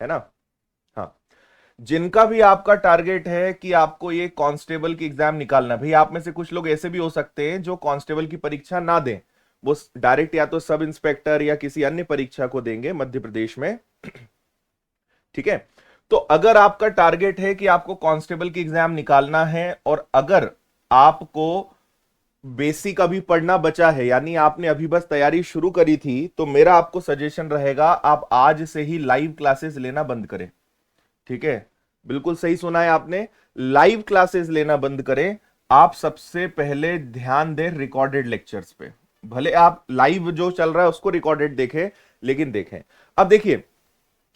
है ना। हाँ, जिनका भी आपका टारगेट है कि आपको ये कांस्टेबल की एग्जाम निकालना, भाई आप में से कुछ लोग ऐसे भी हो सकते हैं जो कांस्टेबल की परीक्षा ना दें, वो डायरेक्ट या तो सब इंस्पेक्टर या किसी अन्य परीक्षा को देंगे मध्य प्रदेश में। ठीक है, तो अगर आपका टारगेट है कि आपको कांस्टेबल की एग्जाम निकालना है और अगर आपको बेसिक अभी पढ़ना बचा है, यानी आपने अभी बस तैयारी शुरू करी थी, तो मेरा आपको सजेशन रहेगा आप आज से ही लाइव क्लासेस लेना बंद करें। ठीक है, बिल्कुल सही सुना है आपने, लाइव क्लासेस लेना बंद करें। आप सबसे पहले ध्यान दें रिकॉर्डेड लेक्चर्स पे। भले आप लाइव जो चल रहा है उसको रिकॉर्डेड देखें, लेकिन देखें। अब देखिए,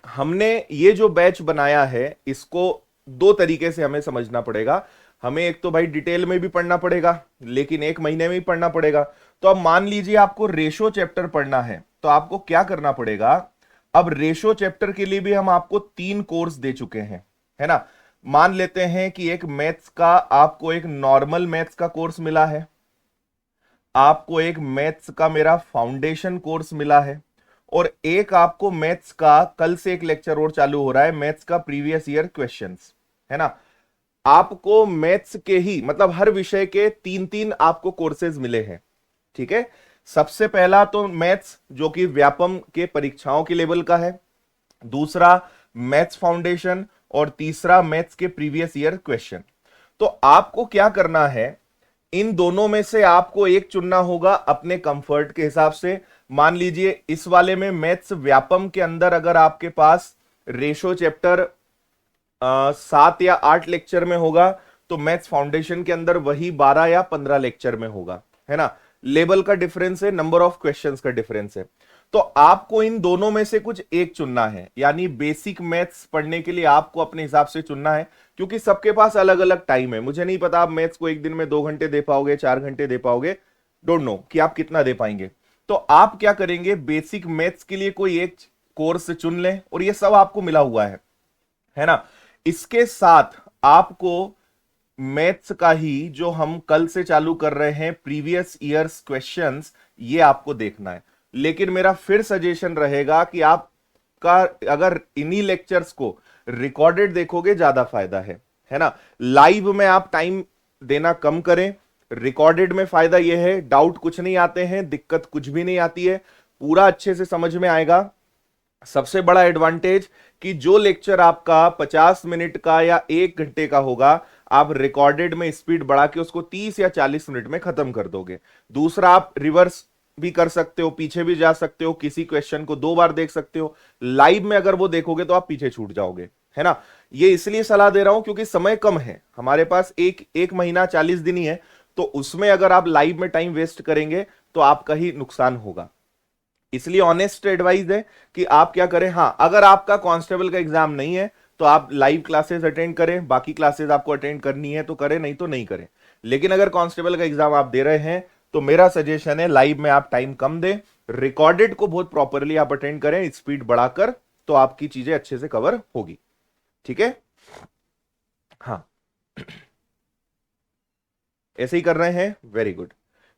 हमने ये जो बैच बनाया है इसको दो तरीके से हमें समझना पड़ेगा। हमें एक तो भाई डिटेल में भी पढ़ना पड़ेगा, लेकिन एक महीने में ही पढ़ना पड़ेगा। तो अब मान लीजिए आपको रेशो चैप्टर पढ़ना है, तो आपको क्या करना पड़ेगा। अब रेशो चैप्टर के लिए भी हम आपको 3 कोर्स दे चुके हैं, है ना। मान लेते हैं कि एक मैथ्स का आपको एक नॉर्मल मैथ्स का कोर्स मिला है, आपको एक मैथ्स का मेरा फाउंडेशन कोर्स मिला है, और एक आपको मैथ्स का कल से एक लेक्चर और चालू हो रहा है, मैथ्स का प्रीवियस ईयर क्वेश्चंस, है ना। आपको मैथ्स के ही मतलब हर विषय के 3-3 आपको कोर्सेज मिले हैं। ठीक है, सबसे पहला तो मैथ्स जो कि व्यापम के परीक्षाओं के लेवल का है, दूसरा मैथ्स फाउंडेशन, और तीसरा मैथ्स के प्रीवियस ईयर क्वेश्चन। तो आपको क्या करना है, इन दोनों में से आपको एक चुनना होगा अपने कंफर्ट के हिसाब से। मान लीजिए इस वाले में मैथ्स व्यापम के अंदर अगर आपके पास रेशो चैप्टर 7 या 8 लेक्चर में होगा, तो मैथ्स फाउंडेशन के अंदर वही 12 या 15 लेक्चर में होगा, है ना। लेवल का डिफरेंस है, नंबर ऑफ क्वेश्चंस का डिफरेंस है। तो आपको इन दोनों में से कुछ एक चुनना है, यानी बेसिक मैथ्स पढ़ने के लिए आपको अपने हिसाब से चुनना है, क्योंकि सबके पास अलग अलग टाइम है। मुझे नहीं पता आप मैथ्स को एक दिन में 2 घंटे दे पाओगे, 4 घंटे दे पाओगे, डोंट नो कि आप कितना दे पाएंगे। तो आप क्या करेंगे, बेसिक मैथ्स के लिए कोई एक कोर्स चुन लें, और ये सब आपको मिला हुआ है ना। इसके साथ आपको मैथ्स का ही जो हम कल से चालू कर रहे हैं प्रीवियस ईयर्स क्वेश्चंस, ये आपको देखना है। लेकिन मेरा फिर सजेशन रहेगा कि आपका अगर इन्हीं लेक्चर्स को रिकॉर्डेड देखोगे ज्यादा फायदा है ना। लाइव में आप टाइम देना कम करें, रिकॉर्डेड में फायदा यह है डाउट कुछ नहीं आते हैं, दिक्कत कुछ भी नहीं आती है, पूरा अच्छे से समझ में आएगा। सबसे बड़ा एडवांटेज कि जो लेक्चर आपका 50 मिनट का या 1 घंटे का होगा, आप रिकॉर्डेड में स्पीड बढ़ा के उसको 30 या 40 मिनट में खत्म कर दोगे। दूसरा, आप रिवर्स भी कर सकते हो, पीछे भी जा सकते हो, किसी क्वेश्चन को 2 बार देख सकते हो। लाइव में अगर वो देखोगे तो आप पीछे छूट जाओगे, है ना। ये इसलिए सलाह दे रहा हूं क्योंकि समय कम है हमारे पास, एक महीना 40 दिन ही है, तो उसमें अगर आप लाइव में टाइम वेस्ट करेंगे तो आपका ही नुकसान होगा। इसलिए ऑनेस्ट एडवाइस है कि आप क्या करें, हां अगर आपका कांस्टेबल का एग्जाम नहीं है तो आप लाइव क्लासेस अटेंड करें, बाकी क्लासेस आपको अटेंड करनी है तो करें, नहीं तो नहीं करें। लेकिन अगर कांस्टेबल का एग्जाम आप दे रहे हैं तो मेरा सजेशन है लाइव में आप टाइम कम दें, रिकॉर्डेड को बहुत प्रॉपरली आप अटेंड करें स्पीड बढ़ाकर, तो आपकी चीजें अच्छे से कवर होगी। ठीक है, हाँ ऐसे ही कर रहे हैं, वेरी गुड,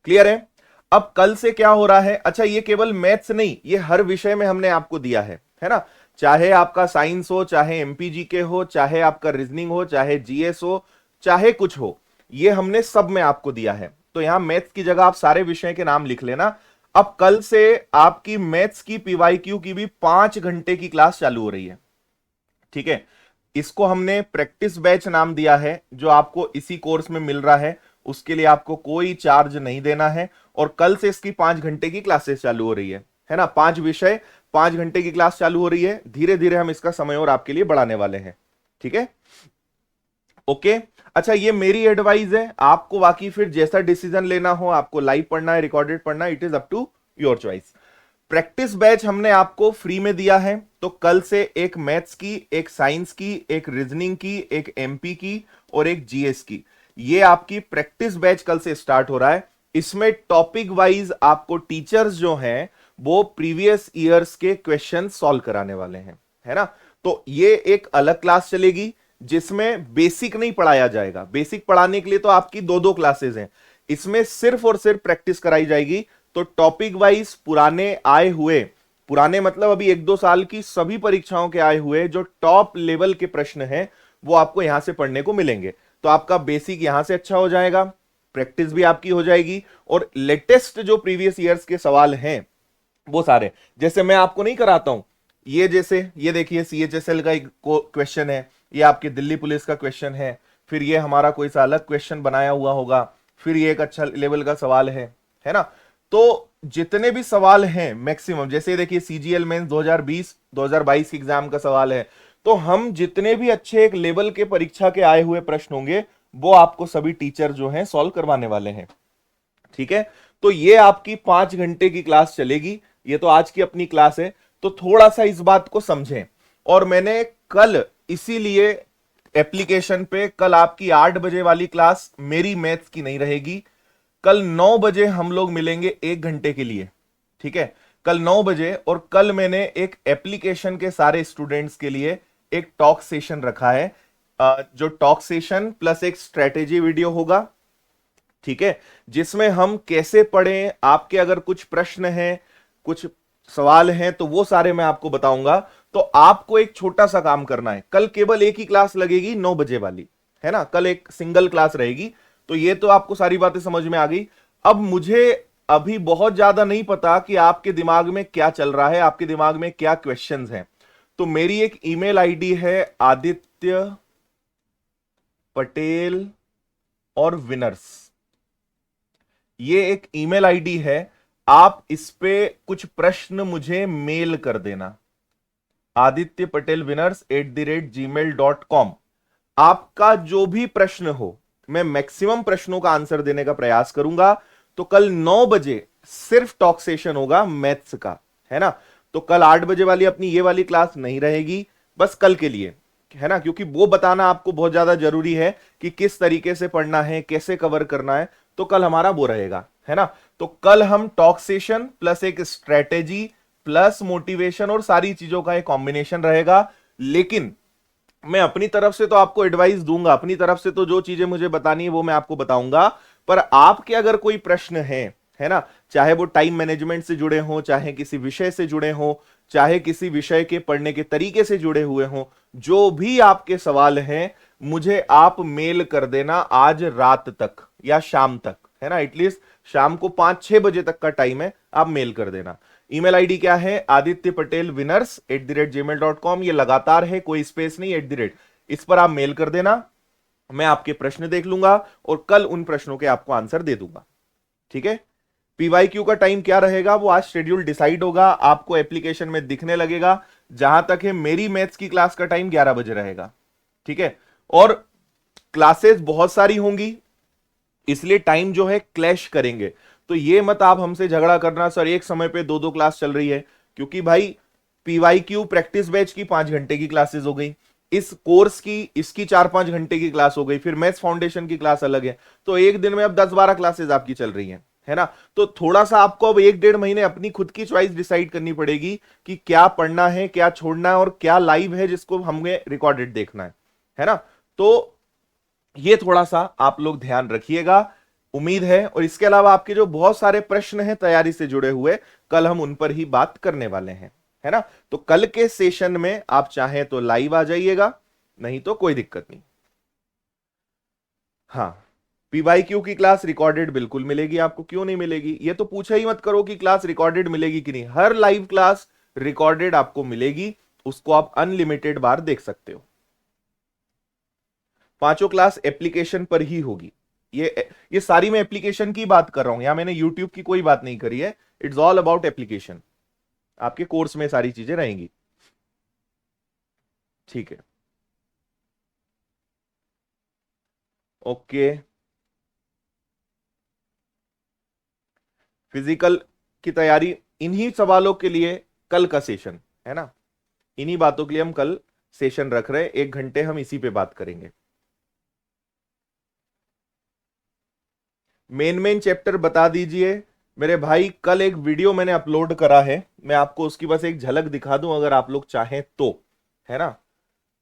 क्लियर है। अब कल से क्या हो रहा है, अच्छा ये केवल मैथ्स नहीं, ये हर विषय में हमने आपको दिया है ना। चाहे आपका साइंस हो, चाहे एमपीजी के हो, चाहे आपका रीजनिंग हो, चाहे जीएस हो, चाहे कुछ हो, ये हमने सब में आपको दिया है। तो यहां मैथ्स की जगह आप सारे विषय के नाम लिख लेना। अब कल से आपकी मैथ्स की पीवाईक्यू की भी 5 घंटे की क्लास चालू हो रही है। ठीक है, इसको हमने प्रैक्टिस बैच नाम दिया है, जो आपको इसी कोर्स में मिल रहा है, उसके लिए आपको कोई चार्ज नहीं देना है। और कल से इसकी 5 घंटे की क्लासेस चालू हो रही है ना। 5 विषय 5 घंटे की क्लास चालू हो रही है, धीरे धीरे हम इसका समय और आपके लिए बढ़ाने वाले हैं। ठीक है, ओके। अच्छा ये मेरी एडवाइस है, आपको बाकी फिर जैसा डिसीजन लेना हो, आपको लाइव पढ़ना है, रिकॉर्डेड पढ़ना है, it is up to your choice. Practice batch हमने आपको फ्री में दिया है, तो कल से एक मैथ्स की, एक साइंस की, एक रीजनिंग की, एक एमपी की और एक जीएस की, ये आपकी प्रैक्टिस बैच कल से स्टार्ट हो रहा है। इसमें टॉपिक वाइज आपको टीचर्स जो हैं वो प्रीवियस ईयर्स के क्वेश्चन सॉल्व कराने वाले हैं, है ना। तो ये एक अलग क्लास चलेगी जिसमें बेसिक नहीं पढ़ाया जाएगा। बेसिक पढ़ाने के लिए तो आपकी 2-2 क्लासेस हैं, इसमें सिर्फ और सिर्फ प्रैक्टिस कराई जाएगी। तो टॉपिक वाइज पुराने आए हुए पुराने मतलब अभी 1-2 साल की सभी परीक्षाओं के आए हुए जो टॉप लेवल के प्रश्न हैं वो आपको यहां से पढ़ने को मिलेंगे। तो आपका बेसिक यहां से अच्छा हो जाएगा, प्रैक्टिस भी आपकी हो जाएगी, और लेटेस्ट जो प्रीवियस ईयर्स के सवाल हैं वो सारे, जैसे मैं आपको नहीं कराता हूं, ये जैसे ये देखिए CHSL का एक क्वेश्चन है, ये आपके दिल्ली पुलिस का क्वेश्चन है, फिर ये हमारा कोई सा अलग क्वेश्चन बनाया हुआ होगा, फिर ये एक अच्छा लेवल का सवाल है ना। तो जितने भी सवाल हैं मैक्सिमम, जैसे देखिए CGL मेंस 2020-2022 एग्जाम का सवाल है, तो हम जितने भी अच्छे एक लेवल के परीक्षा के आए हुए प्रश्न होंगे वो आपको सभी टीचर जो हैं सॉल्व करवाने वाले हैं। ठीक है, तो ये आपकी 5 घंटे की क्लास चलेगी, ये तो आज की अपनी क्लास है, तो थोड़ा सा इस बात को समझें। और मैंने कल इसीलिए एप्लीकेशन पे कल आपकी 8 बजे वाली क्लास मेरी मैथ्स की नहीं रहेगी, कल 9 बजे हम लोग मिलेंगे 1 घंटे के लिए। ठीक है, कल 9 बजे, और कल मैंने एक एप्लीकेशन के सारे स्टूडेंट्स के लिए एक टॉक सेशन रखा है, जो टॉक सेशन प्लस एक स्ट्रेटेजी वीडियो होगा। ठीक है, जिसमें हम कैसे पढ़ें, आपके अगर कुछ प्रश्न हैं, कुछ सवाल हैं, तो वो सारे मैं आपको बताऊंगा। तो आपको एक छोटा सा काम करना है, कल केवल एक ही क्लास लगेगी 9 बजे वाली, है ना, कल एक सिंगल क्लास रहेगी। तो ये तो आपको सारी बातें समझ में आ गई। अब मुझे अभी बहुत ज्यादा नहीं पता कि आपके दिमाग में क्या चल रहा है, आपके दिमाग में क्या क्वेश्चंस हैं। तो मेरी एक ईमेल आईडी है आदित्य पटेल और विनर्स, ये एक ईमेल आईडी है, आप इस पे कुछ प्रश्न मुझे मेल कर देना, adityaPatelWinners@gmail.com। आपका जो भी प्रश्न हो, मैं मैक्सिमम प्रश्नों का आंसर देने का प्रयास करूंगा। तो कल 9 बजे सिर्फ टॉक सेशन होगा मैथ्स का, है ना। तो कल 8 बजे वाली अपनी ये वाली क्लास नहीं रहेगी, बस कल के लिए, है ना, क्योंकि वो बताना आपको बहुत ज्यादा जरूरी है कि किस तरीके से पढ़ना है, कैसे कवर करना है। तो कल हमारा वो रहेगा, है ना। तो कल हम टॉक सेशन प्लस एक स्ट्रेटेजी प्लस मोटिवेशन और सारी चीजों का एक कॉम्बिनेशन रहेगा। लेकिन मैं अपनी तरफ से तो आपको एडवाइस दूंगा, अपनी तरफ से तो जो चीजें मुझे बतानी है वो मैं आपको बताऊंगा। पर आपके अगर कोई प्रश्न है ना, चाहे वो टाइम मैनेजमेंट से जुड़े हो, चाहे किसी विषय से जुड़े हो, चाहे किसी विषय के पढ़ने के तरीके से जुड़े हुए हो, जो भी आपके सवाल हैं मुझे आप मेल कर देना आज रात तक या शाम तक, है ना। एटलीस्ट शाम को 5-6 बजे तक का टाइम है, आप मेल कर देना। ईमेल आईडी क्या है, adityaPatelWinners@gmail.com। ये लगातार है, कोई स्पेस नहीं, @ इस पर आप मेल कर देना, मैं आपके प्रश्न देख लूंगा और कल उन प्रश्नों के आपको आंसर दे दूंगा। ठीक है, PYQ का टाइम क्या रहेगा वो आज शेड्यूल डिसाइड होगा, आपको एप्लीकेशन में दिखने लगेगा। जहां तक है मेरी मैथ्स की क्लास का टाइम 11 बजे रहेगा। ठीक है, और क्लासेस बहुत सारी होंगी, इसलिए टाइम जो है क्लैश करेंगे। तो ये मत आप हमसे झगड़ा करना सर एक समय पे 2-2 क्लास चल रही है, क्योंकि भाई PYQ प्रैक्टिस बैच की 5 घंटे की क्लासेस हो गई, इस कोर्स की इसकी 4-5 घंटे की क्लास हो गई, फिर मैथ्स फाउंडेशन की क्लास अलग है। तो एक दिन में अब 10-12 क्लासेस आपकी चल रही हैं, है ना। तो थोड़ा सा आपको अब 1-1.5 महीने अपनी खुद की चॉइस डिसाइड करनी पड़ेगी कि क्या पढ़ना है, क्या छोड़ना है, और क्या लाइव है जिसको हमें रिकॉर्डेड देखना है ना। तो ये थोड़ा सा आप लोग ध्यान रखिएगा, उम्मीद है। और इसके अलावा आपके जो बहुत सारे प्रश्न हैं तैयारी से जुड़े हुए, कल हम उन पर ही बात करने वाले हैं, है ना। तो कल के सेशन में आप चाहें तो लाइव आ जाइएगा, नहीं तो कोई दिक्कत नहीं। हाँ, PYQ की क्लास रिकॉर्डेड बिल्कुल मिलेगी आपको, क्यों नहीं मिलेगी। ये तो पूछा ही मत करो कि क्लास रिकॉर्डेड मिलेगी कि नहीं, हर लाइव क्लास रिकॉर्डेड आपको मिलेगी, उसको आप अनलिमिटेड बार देख सकते हो। 5 क्लास एप्लीकेशन पर ही होगी। ये सारी मैं एप्लीकेशन की बात कर रहा हूं, यहां मैंने यूट्यूब की कोई बात नहीं करी है, इट्स ऑल अबाउट एप्लीकेशन। आपके कोर्स में सारी चीजें रहेंगी। ठीक है, ओके। फिजिकल की तैयारी, इन्हीं सवालों के लिए कल का सेशन, है ना, इन्हीं बातों के लिए हम कल सेशन रख रहे हैं, 1 घंटे हम इसी पे बात करेंगे। मेन चैप्टर बता दीजिए मेरे भाई। कल एक वीडियो मैंने अपलोड करा है, मैं आपको उसकी बस एक झलक दिखा दूं अगर आप लोग चाहें तो, है ना।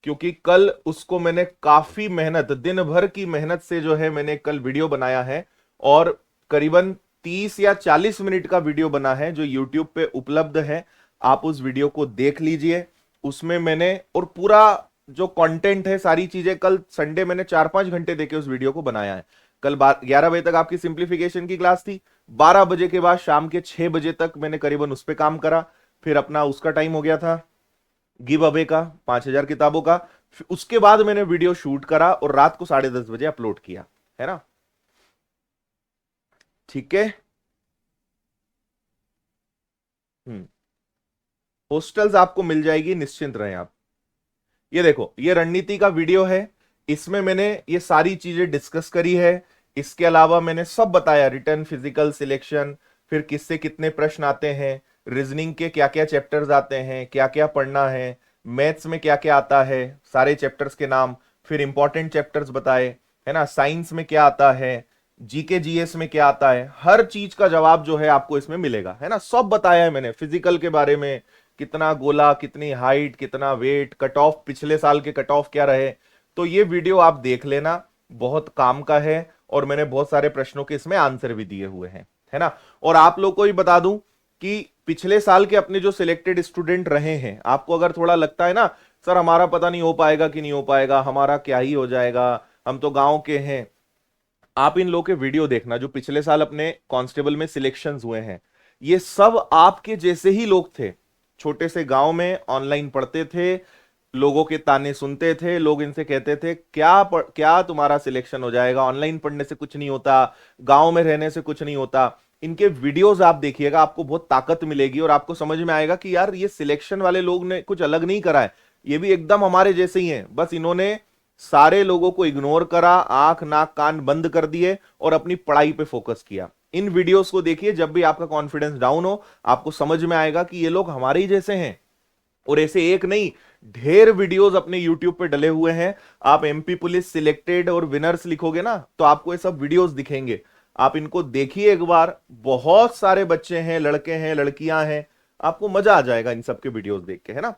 क्योंकि कल उसको मैंने काफी मेहनत, दिन भर की मेहनत से जो है मैंने कल वीडियो बनाया है, और करीबन 30 या 40 मिनट का वीडियो बना है जो YouTube पे उपलब्ध है। आप उस वीडियो को देख लीजिए। उसमें मैंने और पूरा जो कंटेंट है, सारी चीजें, कल संडे मैंने 4-5 घंटे देके उस वीडियो को बनाया है। कल 11 बजे तक आपकी सिंप्लीफिकेशन की क्लास थी, 12 बजे के बाद शाम के 6 बजे तक मैंने करीबन उस पर काम करा। फिर अपना उसका टाइम हो गया था गिव अवे का, 5,000 किताबों का। उसके बाद मैंने वीडियो शूट करा और रात को 10:30 बजे अपलोड किया, है ना। ठीक है। हॉस्टल्स आपको मिल जाएगी, निश्चिंत रहें आप। ये देखो, ये रणनीति का वीडियो है, इसमें मैंने ये सारी चीजें डिस्कस करी है। इसके अलावा मैंने सब बताया, रिटर्न, फिजिकल, सिलेक्शन, फिर किससे कितने प्रश्न आते हैं, रीजनिंग के क्या क्या चैप्टर्स आते हैं, क्या क्या पढ़ना है, मैथ्स में क्या क्या आता है, सारे चैप्टर्स के नाम, फिर इंपॉर्टेंट चैप्टर्स बताए, है ना। साइंस में क्या आता है, जीके जीएस में क्या आता है, हर चीज का जवाब जो है आपको इसमें मिलेगा, है ना। सब बताया है मैंने, फिजिकल के बारे में, कितना गोला, कितनी हाइट, कितना वेट, कट ऑफ, पिछले साल के कट ऑफ क्या रहे। तो ये वीडियो आप देख लेना, बहुत काम का है। और मैंने बहुत सारे प्रश्नों के इसमें आंसर भी दिए हुए हैं, है ना। और आप लोग को भी बता दूं कि पिछले साल के अपने जो सिलेक्टेड स्टूडेंट रहे हैं, आपको अगर थोड़ा लगता है ना सर हमारा पता नहीं हो पाएगा कि नहीं हो पाएगा, हमारा क्या ही हो जाएगा, हम तो गांव के हैं, आप इन लोगों के वीडियो देखना जो पिछले साल अपने कांस्टेबल में सिलेक्शंस हुए हैं। ये सब आपके जैसे ही लोग थे, छोटे से गांव में ऑनलाइन पढ़ते थे, लोगों के ताने सुनते थे, लोग इनसे कहते थे क्या तुम्हारा सिलेक्शन हो जाएगा, ऑनलाइन पढ़ने से कुछ नहीं होता, गांव में रहने से कुछ नहीं होता। इनके वीडियोस आप देखिएगा, आपको बहुत ताकत मिलेगी और आपको समझ में आएगा कि यार ये सिलेक्शन वाले लोग ने कुछ अलग नहीं करा है, ये भी एकदम हमारे जैसे ही हैं। बस इन्होंने सारे लोगों को इग्नोर करा, आंख नाक कान बंद कर दिए और अपनी पढ़ाई पे फोकस किया। इन वीडियोस को देखिए, जब भी आपका कॉन्फिडेंस डाउन हो आपको समझ में आएगा कि ये लोग हमारे ही जैसे हैं। और ऐसे एक नहीं, ढेर वीडियोस अपने यूट्यूब पे डले हुए हैं। आप एमपी पुलिस सिलेक्टेड और विनर्स लिखोगे ना तो आपको ये सब वीडियोस दिखेंगे, आप इनको देखिए एक बार। बहुत सारे बच्चे हैं, लड़के हैं, लड़कियां हैं, आपको मजा आ जाएगा इन सब के वीडियोस देख के, है ना।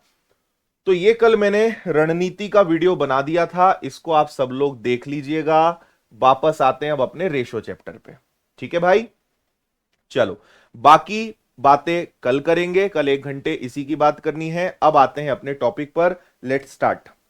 तो ये कल मैंने रणनीति का वीडियो बना दिया था, इसको आप सब लोग देख लीजिएगा। वापस आते हैं अब अपने रेशो चैप्टर पे, ठीक है भाई। चलो, बाकी बातें कल करेंगे, कल 1 घंटे इसी की बात करनी है। अब आते हैं अपने टॉपिक पर, लेट्स स्टार्ट।